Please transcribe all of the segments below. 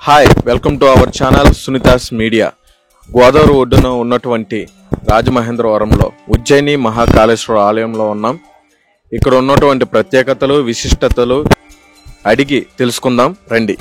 Hi, welcome to our channel Sunita's media. Godavari ఒడ్డున ఉన్నటువంటి రాజమహేంద్రవరంలో ఉజ్జయిని మహాకాళేశ్వర ఆలయంలో ఉన్నాం. ఇక్కడ ఉన్నటువంటి ప్రత్యేకతలు, విశిష్టతలు అడిగి తెలుసుకుందాం రండి.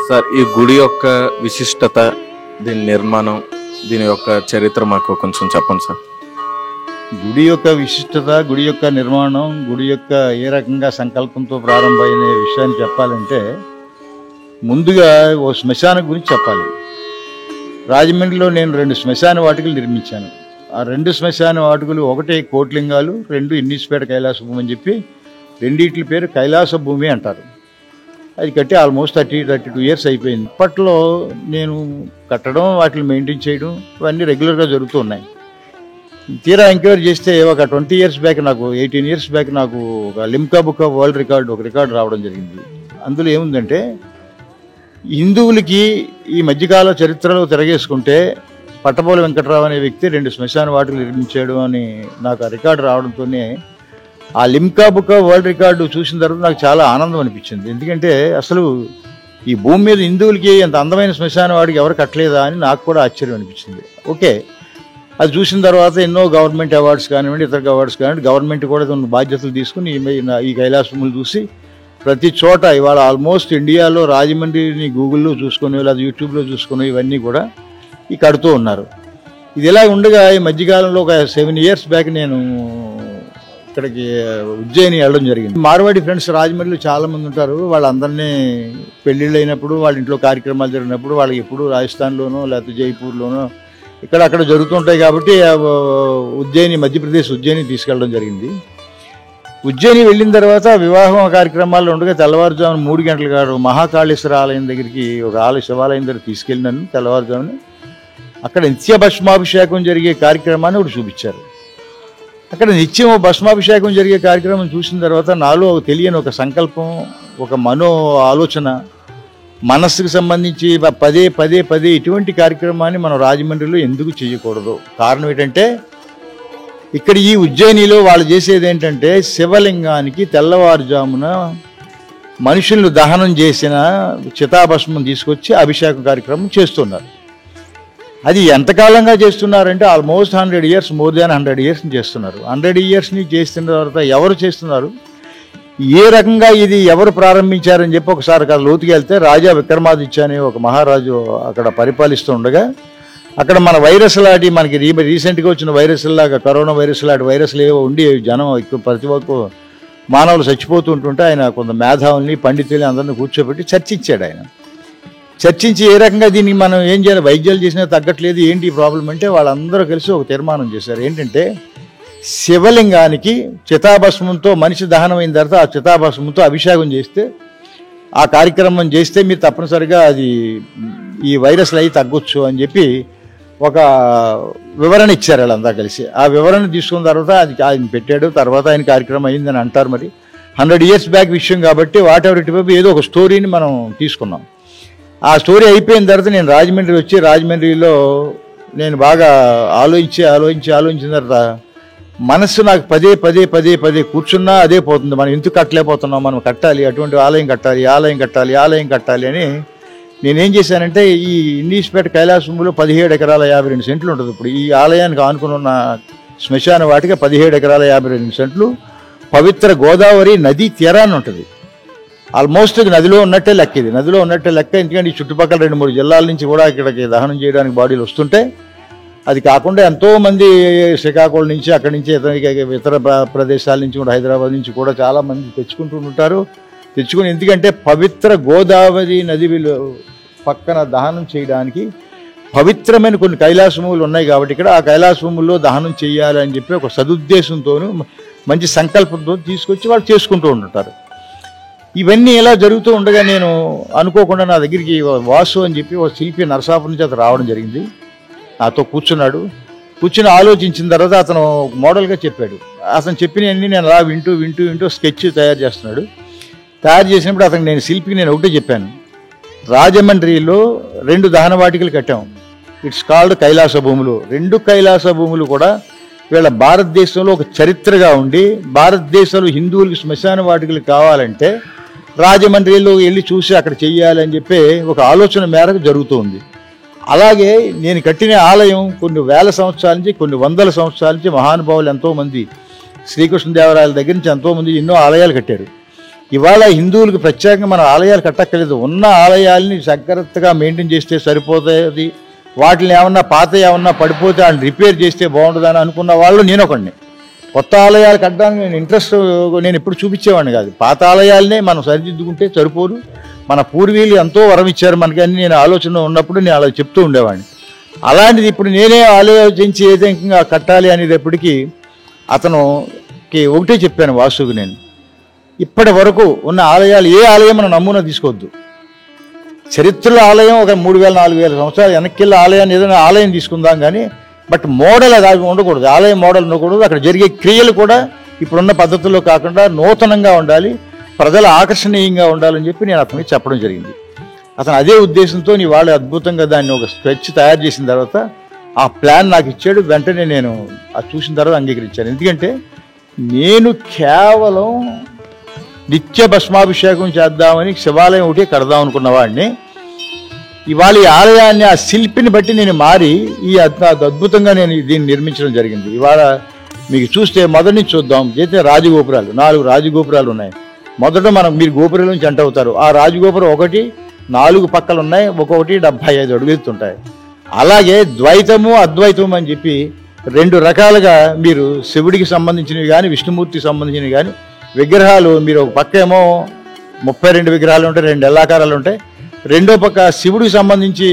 సార్, ఈ గుడి యొక్క విశిష్టత, దీని నిర్మాణం, దీని యొక్క చరిత్ర మాకు కొంచెం చెప్పండి సార్. గుడి యొక్క విశిష్టత, గుడి యొక్క నిర్మాణం, గుడి యొక్క ఏ రకంగా సంకల్పంతో ప్రారంభమైన విషయాన్ని చెప్పాలంటే ముందుగా ఓ శ్మశానం గురించి చెప్పాలి. రాజమండ్రిలో నేను 2 శ్మశాన వాటికలు నిర్మించాను. ఆ 2 శ్మశాన వాటికలు, ఒకటి కోట్లింగాలు, 2 ఇన్నీస్పేట కైలాస భూమి అని చెప్పి రెండింటి పేరు కైలాస భూమి అంటారు. అది కట్టి ఆల్మోస్ట్ 32 ఇయర్స్ అయిపోయింది. అప్పట్లో నేను కట్టడం, వాటిని మెయింటైన్ చేయడం ఇవన్నీ రెగ్యులర్గా జరుగుతూ ఉన్నాయి. తీరా ఎంక్వైరీ చేస్తే ఒక 20 ఇయర్స్ బ్యాక్, నాకు 18 ఇయర్స్ బ్యాక్ నాకు ఒక Limca book of world record, ఒక రికార్డు రావడం జరిగింది. అందులో ఏముందంటే, హిందువులకి ఈ మధ్యకాల చరిత్రలో తిరగేసుకుంటే పట్టబోలు వెంకట్రావు అనే వ్యక్తి 2 శ్మశాన వాటికలు నిర్మించాడు అని నాకు ఆ రికార్డు రావడంతోనే ఆ Limca book of world record చూసిన తర్వాత నాకు చాలా ఆనందం అనిపించింది. ఎందుకంటే అసలు ఈ భూమి మీద హిందువులకి అంత అందమైన శ్మశాన వాడికి ఎవరు కట్టలేదా అని నాకు కూడా ఆశ్చర్యం అనిపించింది. ఓకే, అది చూసిన తర్వాత ఎన్నో గవర్నమెంట్ అవార్డ్స్ కానివ్వండి, ఇతర అవార్డ్స్ కానివ్వండి, గవర్నమెంట్ కూడా కొన్ని బాధ్యతలు తీసుకుని ఈ కైలాసములు చూసి ప్రతి చోట ఇవాళ ఆల్మోస్ట్ ఇండియాలో రాజమండ్రిని గూగుల్లో చూసుకుని లేదా యూట్యూబ్లో చూసుకుని ఇవన్నీ కూడా ఈ కడుతూ ఉన్నారు. ఇది ఇలా ఉండగా ఈ మధ్యకాలంలో ఒక 7 ఇయర్స్ బ్యాక్ నేను ఇక్కడికి ఉజ్జయిని వెళ్ళడం జరిగింది. మార్వాడి ఫ్రెండ్స్ రాజమండ్రిలో చాలామంది ఉంటారు. వాళ్ళందరినీ పెళ్ళిళ్ళు అయినప్పుడు, వాళ్ళ ఇంట్లో కార్యక్రమాలు జరిగినప్పుడు వాళ్ళకి ఎప్పుడు రాజస్థాన్లోనో లేకపోతే జైపూర్లోనో అక్కడ జరుగుతుంటాయి. కాబట్టి ఉజ్జయిని, మధ్యప్రదేశ్ ఉజ్జయిని తీసుకెళ్ళడం జరిగింది. ఉజ్జయిని వెళ్ళిన తర్వాత వివాహం కార్యక్రమాలు ఉండగా తెల్లవారుజామున 3 గంటల కాదు మహాకాళేశ్వర ఆలయం దగ్గరికి, ఒక శివాలయం దగ్గర తీసుకెళ్ళినాను. తెల్లవారుజామున అక్కడ నిత్య భస్మాభిషేకం జరిగే కార్యక్రమాన్ని ఒకటి చూపించారు. అక్కడ నిత్యం భస్మాభిషేకం జరిగే కార్యక్రమం చూసిన తర్వాత నాలో తెలియని ఒక సంకల్పం, ఒక మనో ఆలోచన, మనస్సుకు సంబంధించి పదే ఇటువంటి కార్యక్రమాన్ని మనం రాజమండ్రిలో ఎందుకు చేయకూడదు. కారణం ఏంటంటే, ఇక్కడ ఈ ఉజ్జయినిలో వాళ్ళు చేసేది ఏంటంటే, శివలింగానికి తెల్లవారుజామున మనుషులను దహనం చేసిన చితాభస్మం తీసుకొచ్చి అభిషేకం కార్యక్రమం చేస్తున్నారు. అది ఎంతకాలంగా చేస్తున్నారంటే almost 100 years, more than 100 years చేస్తున్నారు. 100 ఇయర్స్ని చేస్తున్న తర్వాత ఎవరు చేస్తున్నారు, ఏ రకంగా ఇది ఎవరు ప్రారంభించారని చెప్పి ఒకసారి లోతుకి వెళ్తే, రాజా విక్రమాదిత్య అనే ఒక మహారాజు అక్కడ పరిపాలిస్తూ ఉండగా, అక్కడ మన వైరస్ లాంటి, మనకి రీసెంట్గా వచ్చిన వైరస్ లాగా, కరోనా వైరస్ లాంటి వైరస్లు ఏవో ఉండి జనం ఎక్కువ ప్రతి ఒక్క మానవులు చచ్చిపోతూ ఉంటుంటే ఆయన కొంత మేధావుల్ని, పండితుల్ని అందరినీ కూర్చోబెట్టి చర్చించాడు. ఆయన చర్చించి ఏ రకంగా దీన్ని మనం ఏం చేయాలి, వైద్యాలు చేసినా తగ్గట్లేదు, ఏంటి ప్రాబ్లం అంటే వాళ్ళందరూ కలిసి ఒక తీర్మానం చేశారు. ఏంటంటే, శివలింగానికి చితాభస్మంతో మనిషి దహనం అయిన తర్వాత ఆ చితాభస్మంతో అభిషేకం చేస్తే, ఆ కార్యక్రమం చేస్తే మీరు తప్పనిసరిగా అది ఈ వైరస్లు అయి తగ్గొచ్చు అని చెప్పి ఒక వివరణ ఇచ్చారు వాళ్ళంతా కలిసి. ఆ వివరణ తీసుకున్న తర్వాత అది ఆయన పెట్టాడు. తర్వాత ఆయన కార్యక్రమం అయిందని అంటారు. మరి 100 ఇయర్స్ బ్యాక్ విషయం కాబట్టి what ever it may be, ఏదో ఒక స్టోరీని మనం తీసుకున్నాం. ఆ స్టోరీ అయిపోయిన తర్వాత నేను రాజమండ్రి వచ్చి, రాజమండ్రిలో నేను బాగా ఆలోచించిన తర్వాత మనస్సు నాకు పదే కూర్చున్నా అదే పోతుంది. మనం ఎందుకు కట్టలేకపోతున్నాం, మనం కట్టాలి, అటువంటి ఆలయం కట్టాలి అని నేనేం చేశానంటే, ఈ ఇన్నీస్పేట కైలాసంలో 17 ఎకరాల 52 సెంట్లు ఉంటుంది. ఇప్పుడు ఈ ఆలయానికి ఆనుకుని ఉన్న శ్మశాన వాటిక 17 ఎకరాల 52 సెంట్లు పవిత్ర గోదావరి నదీ తీరాన్ని ఉంటుంది. ఆల్మోస్ట్ నదిలో ఉన్నట్టే లెక్క, ఇది నదిలో ఉన్నట్టే లెక్క. ఎందుకంటే ఈ చుట్టుపక్కల 2-3 జిల్లాల నుంచి కూడా ఇక్కడికి దహనం చేయడానికి బాడీలు వస్తుంటే అది కాకుండా ఎంతోమంది శ్రీకాకుళం నుంచి అక్కడి నుంచి ఇతర ప్రదేశాల నుంచి కూడా హైదరాబాద్ నుంచి కూడా చాలామంది తెచ్చుకుంటూ ఉంటారు. తెచ్చుకుని ఎందుకంటే పవిత్ర గోదావరి నది పక్కన దహనం చేయడానికి పవిత్రమైన కొన్ని కైలాస భూములు ఉన్నాయి కాబట్టి ఇక్కడ ఆ కైలాస భూముల్లో దహనం చేయాలని చెప్పి ఒక సదుద్దేశంతోనూ మంచి సంకల్పంతో తీసుకొచ్చి వాళ్ళు చేసుకుంటూ ఉంటారు. ఇవన్నీ ఎలా జరుగుతూ ఉండగా నేను అనుకోకుండా నా దగ్గరికి వాసు అని చెప్పి ఒక శిల్పి నరసాపురం నుంచి అతను రావడం జరిగింది. నాతో కూర్చుని ఆలోచించిన తర్వాత అతను మోడల్గా చెప్పాడు. అతను చెప్పినవన్నీ నేను అలా వింటూ స్కెచ్ తయారు చేస్తున్నాడు. తయారు చేసినప్పుడు అతనికి నేను శిల్పికి నేను ఒకటే చెప్పాను, రాజమండ్రిలో 2 దహన వాటికలు కట్టాం. ఇట్స్ కాల్డ్ కైలాస భూములు. 2 కైలాస భూములు కూడా వీళ్ళ భారతదేశంలో ఒక చరిత్రగా ఉండి భారతదేశంలో హిందువులకి శ్మశాన వాటికలు కావాలంటే రాజమండ్రిలో వెళ్ళి చూసి అక్కడ చెయ్యాలని చెప్పి ఒక ఆలోచన మేరకు జరుగుతూ ఉంది. అలాగే నేను కట్టిన ఆలయం కొన్ని వేల సంవత్సరాల నుంచి కొన్ని వందల సంవత్సరాల నుంచి మహానుభావులు ఎంతోమంది శ్రీకృష్ణదేవరాయల దగ్గర నుంచి ఎంతోమంది ఎన్నో ఆలయాలు కట్టారు. ఇవాళ హిందువులకు ప్రత్యేకంగా మన ఆలయాలు కట్టక్కర్లేదు. ఉన్న ఆలయాల్ని జాగ్రత్తగా మెయింటైన్ చేస్తే సరిపోతుంది. వాటిని ఏమన్నా పడిపోతే వాళ్ళని రిపేర్ చేస్తే బాగుంటుందని అనుకున్న వాళ్ళు నేను ఒకడిని. కొత్త ఆలయాలు కట్టడానికి నేను ఇంట్రెస్ట్ నేను ఎప్పుడు చూపించేవాడిని కాదు. పాత ఆలయాలనే మనం సరిదిద్దుకుంటే సరిపోదు. మన పూర్వీకులు ఎంతో వరం ఇచ్చారు మనకి అని నేను ఆలోచన ఉన్నప్పుడు నేను అలా చెప్తూ ఉండేవాడిని. అలాంటిది ఇప్పుడు నేనే ఆలోచించి ఏదైనా కట్టాలి అనేటప్పటికీ అతనుకి ఒకటే చెప్పాను వాసుకి, నేను ఇప్పటి వరకు ఉన్న ఆలయాలు ఏ ఆలయం మనం నమూనా తీసుకోవద్దు. చరిత్రలో ఆలయం ఒక 3000-4000 సంవత్సరాలు వెనక్కి ఆలయాన్ని ఏదైనా ఆలయం తీసుకుందాం కానీ బట్ మోడల్ అది ఉండకూడదు. ఆలయం మోడల్ ఉండకూడదు. అక్కడ జరిగే క్రియలు కూడా ఇప్పుడున్న పద్ధతుల్లో కాకుండా నూతనంగా ఉండాలి, ప్రజల ఆకర్షణీయంగా ఉండాలని చెప్పి నేను అతనికి చెప్పడం జరిగింది. అతను అదే ఉద్దేశంతో వాళ్ళు అద్భుతంగా దాన్ని ఒక స్కెచ్ తయారు చేసిన తర్వాత ఆ ప్లాన్ నాకు ఇచ్చాడు. వెంటనే నేను అది చూసిన తర్వాత అంగీకరించాను. ఎందుకంటే నేను కేవలం నిత్య భస్మాభిషేకం చేద్దామని శివాలయం ఒకటి కడదాం అనుకున్న వాడిని ఇవాళ ఈ ఆలయాన్ని ఆ శిల్పిని బట్టి నేను మారి ఈ అద్భుతంగా నేను దీన్ని నిర్మించడం జరిగింది. ఇవాళ మీకు చూస్తే మొదటి నుంచి చూద్దాం. అయితే రాజగోపురాలు 4 రాజగోపురాలు ఉన్నాయి. మొదట మీరు గోపురం నుంచి ఎంటర్ అవుతారు. ఆ రాజగోపురం ఒకటి 4 పక్కలు ఉన్నాయి, ఒక్కొక్కటి 75 అడుగులు ఎత్తుంటాయి. అలాగే ద్వైతము అద్వైతము అని చెప్పి 2 రకాలుగా మీరు శివుడికి సంబంధించినవి కానీ విష్ణుమూర్తికి సంబంధించినవి కానీ విగ్రహాలు మీరు ఒక పక్క ఏమో 32 విగ్రహాలు ఉంటాయి, 2 ఎల్లాకారాలు ఉంటాయి. రెండో పక్క శివుడికి సంబంధించి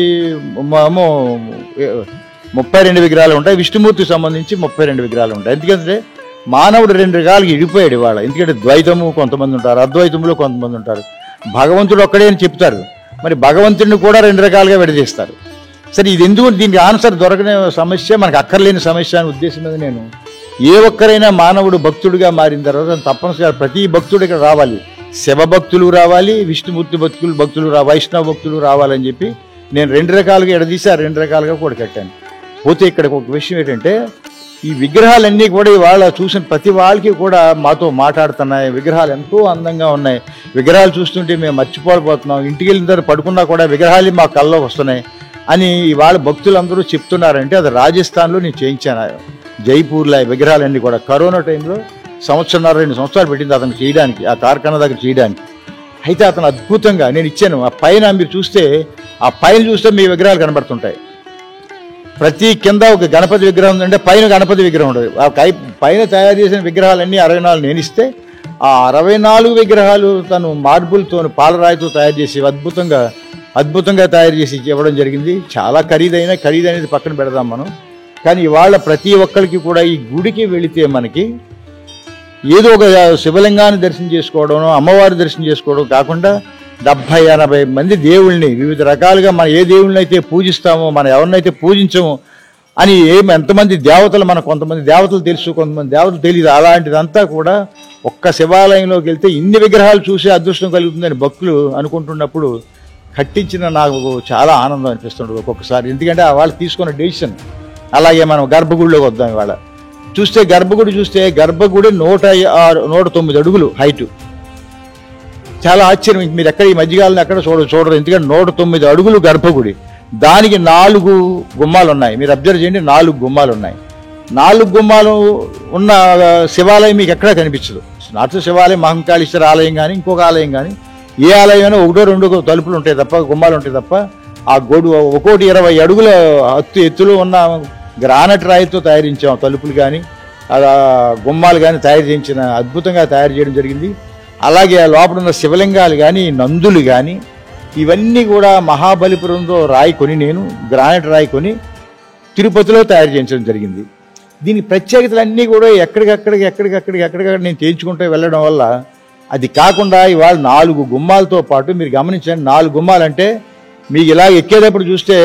ఏమో 32 విగ్రహాలు ఉంటాయి, విష్ణుమూర్తికి సంబంధించి 32 విగ్రహాలు ఉంటాయి. ఎందుకంటే మానవుడు 2 రకాలకి ఇడిపోయాడు ఇవాళ. ఎందుకంటే ద్వైతము కొంతమంది ఉంటారు, అద్వైతంలో కొంతమంది ఉంటారు. భగవంతుడు ఒక్కడే అని చెప్తారు, మరి భగవంతుడిని కూడా 2 రకాలుగా విడదీస్తారు. సరే ఇది ఎందుకు దీనికి ఆన్సర్ దొరకని సమస్య, మనకు అక్కర్లేని సమస్య అనే ఉద్దేశం మీద నేను ఏ ఒక్కరైనా మానవుడు భక్తుడిగా మారిన తర్వాత తప్పనిసరిగా ప్రతి భక్తుడు ఇక్కడ రావాలి. శివ భక్తులు రావాలి, విష్ణుమూర్తి భక్తులు వైష్ణవ భక్తులు రావాలని చెప్పి నేను 2 రకాలుగా ఎడదీసి 2 రకాలుగా కూడా కట్టాను. పోతే ఇక్కడ ఒక విషయం ఏంటంటే ఈ విగ్రహాలన్నీ కూడా ఇవాళ చూసిన ప్రతి వాళ్ళకి కూడా మాతో మాట్లాడుతున్నాయి. విగ్రహాలు ఎంతో అందంగా ఉన్నాయి. విగ్రహాలు చూస్తుంటే మేము మర్చిపోకపోతున్నాం. ఇంటికి వెళ్ళిన తర్వాత పడుకున్నా కూడా విగ్రహాలు మా కళ్ళలోకి వస్తున్నాయి అని ఇవాళ భక్తులందరూ చెప్తున్నారంటే అది రాజస్థాన్లో నేను చేయించాను. జైపూర్లో విగ్రహాలన్నీ కూడా కరోనా టైంలో 1.5-2 సంవత్సరాలు పెట్టింది అతను చేయడానికి, ఆ కార్ఖానా దగ్గర చేయడానికి. అయితే అతను అద్భుతంగా నేను ఇచ్చాను. ఆ పైన మీరు చూస్తే ఆ పైన చూస్తే మీ విగ్రహాలు కనబడుతుంటాయి. ప్రతి కింద ఒక గణపతి విగ్రహం ఉందంటే పైన గణపతి విగ్రహం ఉండదు. ఆ పైన తయారు చేసిన విగ్రహాలన్నీ 64 నేను ఇస్తే ఆ 64 విగ్రహాలు తను మార్బుల్తో పాలరాయితో తయారు చేసి అద్భుతంగా తయారు చేసి ఇవ్వడం జరిగింది. చాలా ఖరీదైనది పక్కన పెడదాం మనం. కానీ ఇవాళ ప్రతి ఒక్కరికి కూడా ఈ గుడికి వెళితే మనకి ఏదో ఒక శివలింగాన్ని దర్శనం చేసుకోవడం, అమ్మవారి దర్శనం చేసుకోవడం కాకుండా 70-80 మంది దేవుళ్ళని వివిధ రకాలుగా మనం ఏ దేవుళ్ళని అయితే పూజిస్తామో, మనం ఎవరినైతే పూజించమో అని ఎంతమంది దేవతలు, మనకు కొంతమంది దేవతలు తెలుసు, కొంతమంది దేవతలు తెలియదు. అలాంటిదంతా కూడా ఒక్క శివాలయంలోకి వెళ్తే ఇన్ని విగ్రహాలు చూసే అదృష్టం కలుగుతుందని భక్తులు అనుకుంటున్నప్పుడు కట్టించిన నాకు చాలా ఆనందం అనిపిస్తుంటుంది ఒక్కొక్కసారి. ఎందుకంటే వాళ్ళు తీసుకున్న డెసిషన్. అలాగే మనం గర్భగుడిలోకి వద్దాం. ఇవాళ గర్భగుడి 109 అడుగులు హైటు. చాలా ఆశ్చర్యం. మీరు ఎక్కడ ఈ మధ్యకాలంలో ఎక్కడ చూడరు. ఎందుకంటే 109 అడుగులు గర్భగుడి. దానికి 4 గుమ్మాలు ఉన్నాయి. మీరు అబ్జర్వ్ చేయండి, 4 గుమ్మాలు ఉన్నాయి. 4 గుమ్మాలు ఉన్న శివాలయం మీకు ఎక్కడా కనిపించదు. నాటు శివాలయం, మహంకాళేశ్వర ఆలయం కానీ ఇంకొక ఆలయం కానీ ఏ ఆలయమైనా 1-2 తలుపులు ఉంటాయి తప్ప, గుమ్మాలు ఉంటాయి తప్ప ఆ గోడు ఒక్కోటి 20 అడుగుల ఎత్తులో ఉన్న గ్రానైట్ రాయితో తయారు చేయించాం. తలుపులు కానీ గుమ్మాలు కానీ తయారు చేయించిన అద్భుతంగా తయారు చేయడం జరిగింది. అలాగే ఆ లోపల ఉన్న శివలింగాలు కానీ నందులు కానీ ఇవన్నీ కూడా మహాబలిపురంలో రాయి కొని, నేను గ్రానైట్ రాయి కొని తిరుపతిలో తయారు చేయించడం జరిగింది. దీని ప్రత్యేకతలన్నీ కూడా ఎక్కడికక్కడ నేను తేల్చుకుంటూ వెళ్ళడం వల్ల అది కాకుండా ఇవాళ 4 గుమ్మాలతో పాటు మీరు గమనించండి, 4 గుమ్మాలంటే మీకు ఇలా ఎక్కేటప్పుడు చూస్తే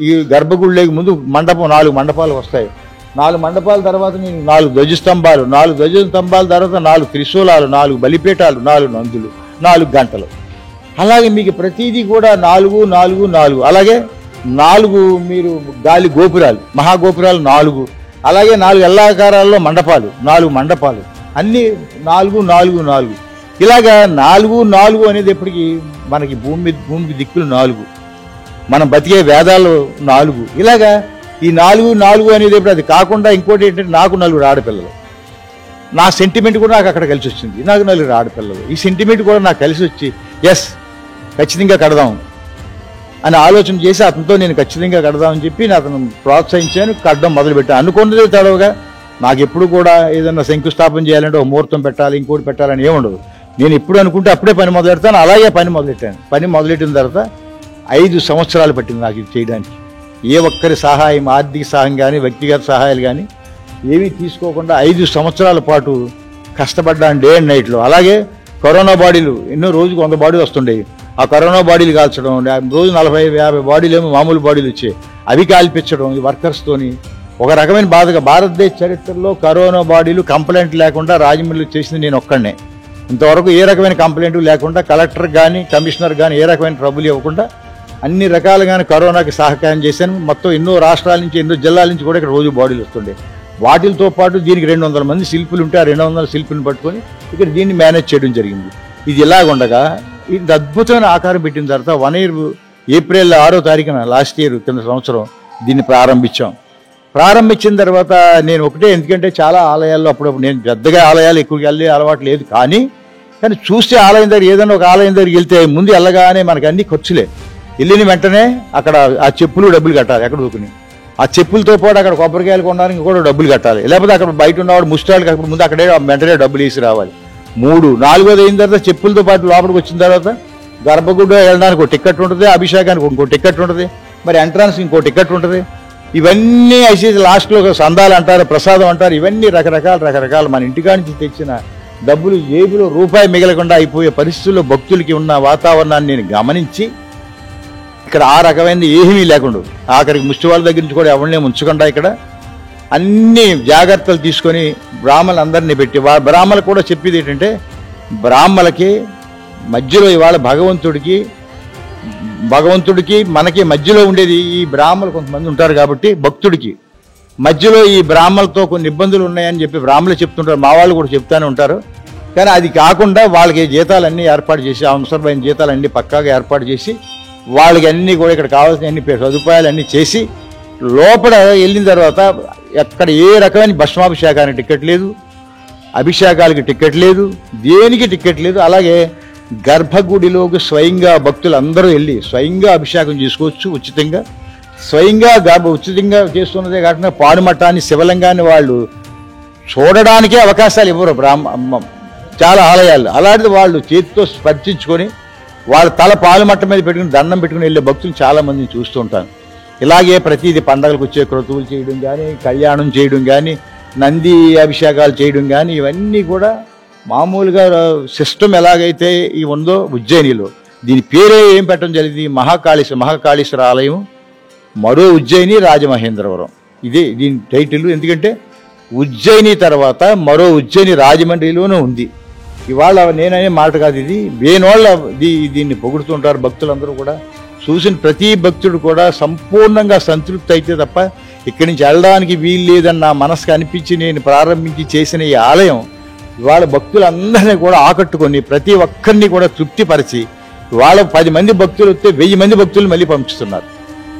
ఈ గర్భగుడిలోకి ముందు 4 మండపాలు వస్తాయి. 4 మండపాల తర్వాత మీకు 4 ధ్వజస్తంభాలు, 4 ధ్వజస్తంభాల తర్వాత 4 త్రిశూలాలు, 4 బలిపీఠాలు, 4 నందులు, 4 గంటలు. అలాగే మీకు ప్రతిదీ కూడా 4 అలాగే 4 మీరు గాలి గోపురాలు, మహాగోపురాలు 4, అలాగే 4 ఎల్లాకారాల్లో మండపాలు, 4 మండపాలు, అన్నీ 4 ఇలాగా 4 అనేది ఎప్పటికీ మనకి భూమికి దిక్కులు 4, మనం బతికే వేదాలు 4. ఇలాగా ఈ 4 అనేది ఇప్పుడు అది కాకుండా ఇంకోటి ఏంటంటే నాకు 4 ఆడపిల్లలు. నా సెంటిమెంట్ కూడా నాకు అక్కడ కలిసి వచ్చింది. నాకు 4 ఆడపిల్లలు. ఈ సెంటిమెంట్ కూడా నాకు కలిసి వచ్చి ఖచ్చితంగా కడదాం అని ఆలోచన చేసి అతనితో నేను ఖచ్చితంగా కడదామని చెప్పి అతను ప్రోత్సహించాను. కట్టడం మొదలుపెట్టాను. అనుకున్నదే తడవుగా నాకు ఎప్పుడు కూడా ఏదన్నా శంకుస్థాపన చేయాలంటే ఒక ముహూర్తం పెట్టాలి, ఇంకోటి పెట్టాలని ఏముండదు. నేను ఎప్పుడు అనుకుంటే అప్పుడే పని మొదలెడతాను. అలాగే పని మొదలెట్టాను. పని మొదలెట్టిన తర్వాత 5 సంవత్సరాలు పట్టింది నాకు ఇది చేయడానికి. ఏ ఒక్కరి సహాయం, ఆర్థిక సహాయం కానీ వ్యక్తిగత సహాయాలు కానీ ఏమీ తీసుకోకుండా 5 సంవత్సరాల పాటు కష్టపడ్డాను డే అండ్ నైట్లో. అలాగే కరోనా బాడీలు ఎన్నో రోజుకు 100 బాడీలు వస్తుండేవి. ఆ కరోనా బాడీలు కాల్చడం, రోజు 40-50 బాడీలు ఏమో మామూలు బాడీలు వచ్చాయి, అవి కాల్పించడం ఈ వర్కర్స్తోని ఒక రకమైన బాధగా. భారతదేశ చరిత్రలో కరోనా బాడీలు కంప్లైంట్ లేకుండా రాజమండ్రిలో చేసింది నేను ఒక్కడనే. ఇంతవరకు ఏ రకమైన కంప్లైంట్ లేకుండా కలెక్టర్ కానీ కమిషనర్ కానీ ఏ రకమైన ట్రబుల్ ఇవ్వకుండా అన్ని రకాలుగానే కరోనాకి సహకారం చేశాను. మొత్తం ఎన్నో రాష్ట్రాల నుంచి, ఎన్నో జిల్లాల నుంచి కూడా ఇక్కడ రోజు బాడీలు వస్తుండే. వాటితో పాటు దీనికి 200 మంది శిల్పులు ఉంటే ఆ 200 శిల్పులను పట్టుకొని ఇక్కడ దీన్ని మేనేజ్ చేయడం జరిగింది. ఇది ఇలాగుండగా ఇది అద్భుతమైన ఆకారం పెట్టిన తర్వాత 1 year ఏప్రిల్ 6వ తారీఖున లాస్ట్ ఇయర్ కింద సంవత్సరం దీన్ని ప్రారంభించాం. ప్రారంభించిన తర్వాత నేను ఒకటే, ఎందుకంటే చాలా ఆలయాల్లో అప్పుడప్పుడు నేను పెద్దగా ఆలయాలు ఎక్కువ వెళ్ళే అలవాటు లేదు, కానీ చూస్తే ఆలయం దగ్గర ఏదైనా ఒక ఆలయం దగ్గరికి వెళ్తే ముందు వెళ్ళగానే మనకి అన్ని ఖర్చులే. వెళ్ళిన వెంటనే అక్కడ ఆ చెప్పులు డబ్బులు కట్టాలి, ఎక్కడ దూకుని ఆ చెప్పులతో పాటు అక్కడ కొబ్బరికాయలు కొనడానికి కూడా డబ్బులు కట్టాలి. లేకపోతే అక్కడ బయట ఉన్నవాడు ముష్టాళ్ళకి అక్కడ ముందు అక్కడే వెంటనే డబ్బులు వేసి రావాలి. 3, 4వది అయిన తర్వాత చెప్పులతో పాటు లోపలికి వచ్చిన తర్వాత గర్భగుడి వెళ్ళడానికి ఒక టికెట్ ఉంటుంది, అభిషేకానికి ఇంకో టికెట్ ఉంటుంది, మరి ఎంట్రన్స్ ఇంకో టికెట్ ఉంటుంది. ఇవన్నీ అయితే లాస్ట్లో సందాలు అంటారు, ప్రసాదం అంటారు. ఇవన్నీ రకరకాల మన ఇంటికాడ నుంచి తెచ్చిన డబ్బులు జేబులో రూపాయి మిగలకుండా అయిపోయే పరిస్థితుల్లో భక్తులకి ఉన్న వాతావరణాన్ని నేను గమనించి ఇక్కడ ఆ రకమైనది ఏమీ లేకుండా ఆఖరికి ముష్టి వాళ్ళ దగ్గర నుంచి కూడా ఎవరినే ఉంచకుండా ఇక్కడ అన్ని జాగ్రత్తలు తీసుకొని బ్రాహ్మణులందరినీ పెట్టి, బ్రాహ్మణులు కూడా చెప్పేది ఏంటంటే బ్రాహ్మణులకి మధ్యలో ఇవాళ భగవంతుడికి మనకి మధ్యలో ఉండేది ఈ బ్రాహ్మణులు కొంతమంది ఉంటారు కాబట్టి భక్తుడికి మధ్యలో ఈ బ్రాహ్మణులతో కొన్ని ఇబ్బందులు ఉన్నాయని చెప్పి బ్రాహ్మణులు చెప్తుంటారు, మా వాళ్ళు కూడా చెప్తానే ఉంటారు. కానీ అది కాకుండా వాళ్ళకి జీతాలన్నీ ఏర్పాటు చేసి, అవసరమైన జీతాలన్నీ పక్కాగా ఏర్పాటు చేసి వాళ్ళకి అన్నీ కూడా ఇక్కడ కావాల్సిన అన్ని సదుపాయాలు అన్నీ చేసి లోపల వెళ్ళిన తర్వాత ఎక్కడ ఏ రకమైన భస్మాభిషేకానికి టికెట్ లేదు, అభిషేకాలకి టికెట్ లేదు, దేనికి టికెట్ లేదు. అలాగే గర్భగుడిలోకి స్వయంగా భక్తులు అందరూ వెళ్ళి స్వయంగా అభిషేకం చేసుకోవచ్చు ఉచితంగా. స్వయంగా ఉచితంగా చేస్తున్నదే కాకుండా పాడుమట్టాన్ని, శివలింగాన్ని వాళ్ళు చూడడానికే అవకాశాలు ఇవ్వరు చాలా ఆలయాలు. అలాంటిది వాళ్ళు చేతితో స్పర్శించుకొని వాళ్ళ తల పాలుమట్ట మీద పెట్టుకుని దండం పెట్టుకుని వెళ్ళే భక్తులు చాలా మందిని చూస్తూ ఉంటాను. ఇలాగే ప్రతిదీ పండగలకు వచ్చే క్రతువులు చేయడం కానీ, కళ్యాణం చేయడం కానీ, నంది అభిషేకాలు చేయడం కానీ, ఇవన్నీ కూడా మామూలుగా సిస్టమ్ ఎలాగైతే ఉందో ఉజ్జయినిలో దీని పేరే ఏం పెట్టడం జరిగింది, మహాకాళేశ్వర ఆలయం, మరో ఉజ్జయిని, రాజమహేంద్రవరం. ఇదే దీని టైటిల్. ఎందుకంటే ఉజ్జయిని తర్వాత మరో ఉజ్జయిని రాజమండ్రిలోనే ఉంది. ఇవాళ నేననే మాట కాదు, ఇది వేనోళ్ళ దీన్ని పొగుడుతుంటారు భక్తులందరూ కూడా. చూసిన ప్రతి భక్తుడు కూడా సంపూర్ణంగా సంతృప్తి అయితే తప్ప ఇక్కడి నుంచి వెళ్ళడానికి వీలు లేదని నా మనసుకు అనిపించి నేను ప్రారంభించి చేసిన ఈ ఆలయం ఇవాళ భక్తులందరినీ కూడా ఆకట్టుకొని ప్రతి ఒక్కరిని కూడా తృప్తిపరిచి ఇవాళ 10 మంది భక్తులు వస్తే 1000 మంది భక్తులు మళ్ళీ పంపిస్తున్నారు.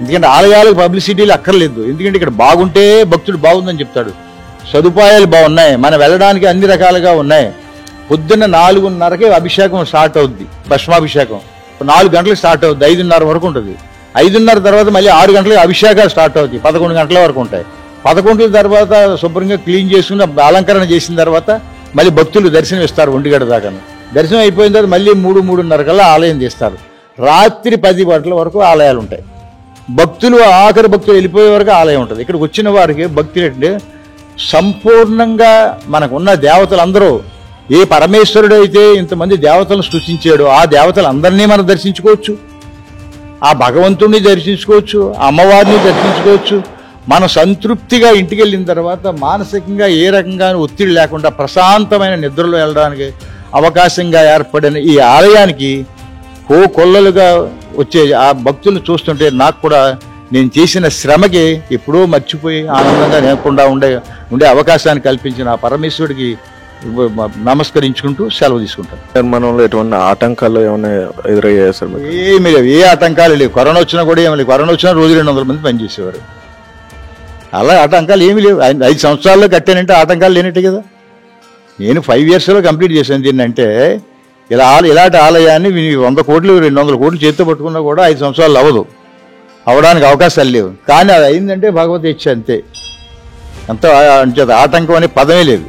ఎందుకంటే ఆలయాలకు పబ్లిసిటీలు అక్కర్లేదు, ఎందుకంటే ఇక్కడ బాగుంటే భక్తుడు బాగుందని చెప్తాడు, సదుపాయాలు బాగున్నాయి, మనం వెళ్ళడానికి అన్ని రకాలుగా ఉన్నాయి. పొద్దున్న 4:30కే అభిషేకం స్టార్ట్ అవుద్ది, భస్మాభిషేకం 4 గంటలకు స్టార్ట్ అవుద్ది, 5:30 వరకు ఉంటుంది. 5:30 తర్వాత మళ్ళీ 6 గంటలకు అభిషేకాలు స్టార్ట్ అవుతాయి, 11 గంటల వరకు ఉంటాయి. 11 తర్వాత శుభ్రంగా క్లీన్ చేసుకుని అలంకరణ చేసిన తర్వాత మళ్ళీ భక్తులు దర్శనం ఇస్తారు 1 గంట దాకా. దర్శనం అయిపోయిన తర్వాత మళ్ళీ 3-3:30 కల్లా ఆలయం తీస్తారు. రాత్రి 10 గంటల వరకు ఆలయాలు ఉంటాయి. భక్తులు ఆఖరి భక్తులు వెళ్ళిపోయే వరకు ఆలయం ఉంటుంది. ఇక్కడికి వచ్చిన వారికి భక్తులు అంటే సంపూర్ణంగా మనకున్న దేవతలందరూ, ఏ పరమేశ్వరుడు అయితే ఇంతమంది దేవతలను సృష్టించాడో ఆ దేవతలందరినీ మనం దర్శించుకోవచ్చు, ఆ భగవంతుడిని దర్శించుకోవచ్చు, అమ్మవారిని దర్శించుకోవచ్చు. మనం సంతృప్తిగా ఇంటికి వెళ్ళిన తర్వాత మానసికంగా ఏ రకంగా ఒత్తిడి లేకుండా ప్రశాంతమైన నిద్రలో వెళ్ళడానికి అవకాశంగా ఏర్పడిన ఈ ఆలయానికి కొల్లలుగా వచ్చే ఆ భక్తులను చూస్తుంటే నాకు కూడా నేను చేసిన శ్రమకి ఎప్పుడో మర్చిపోయి ఆనందంగా లేకుండా ఉండే అవకాశాన్ని కల్పించిన ఆ పరమేశ్వరుడికి నమస్కరించుకుంటూ సెలవు తీసుకుంటాను. నిర్మాణంలో ఎటువంటి ఆటంకాలు ఏమైనా ఎదురయ్యాయి సార్? ఏమీ లేవు, ఏ ఆటంకాలు లేవు. కరోనా వచ్చినా కూడా ఏమి లేవు. కరోనా వచ్చినా రోజు 200 మంది పనిచేసేవారు. అలా ఆటంకాలు ఏమీ లేవు. 5 సంవత్సరాల్లో కట్టానంటే ఆటంకాలు లేనట్టే కదా. నేను 5 ఇయర్స్లో కంప్లీట్ చేశాను దీన్ని. అంటే ఇలాంటి ఆలయాన్ని 100 కోట్లు 200 కోట్లు చేతితో పట్టుకున్నా కూడా 5 సంవత్సరాలు అవడానికి అవకాశాలు లేవు. కానీ అది అయిందంటే భగవత్ ఇచ్చ అంతే. అంత ఆటంకం అనే పదమే లేదు.